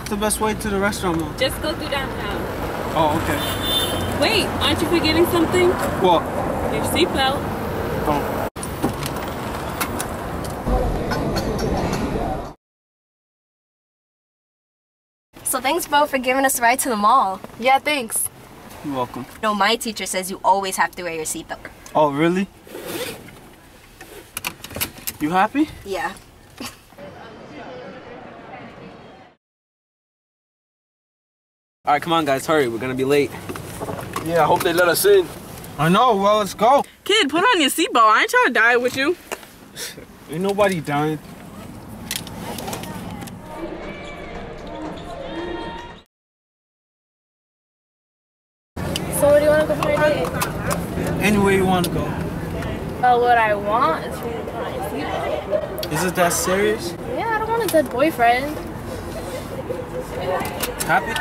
What's the best way to the restaurant, Mom? Just go through downtown. Oh, okay. Wait, aren't you forgetting something? What? Your seatbelt. Oh. So thanks, bro, for giving us a ride to the mall. Yeah, thanks. You're welcome. No, my teacher says you always have to wear your seatbelt. Oh, really? You happy? Yeah. All right, come on, guys, hurry. We're gonna be late. Yeah, I hope they let us in. I know. Well, let's go. Kid, put on your seatbelt. I ain't trying to die with you. Ain't nobody dying. So where do you want to go for a date? Anywhere you want to go. Well, what I want is for you to put on your seatbelt. Is it that serious? Yeah, I don't want a dead boyfriend. Happy?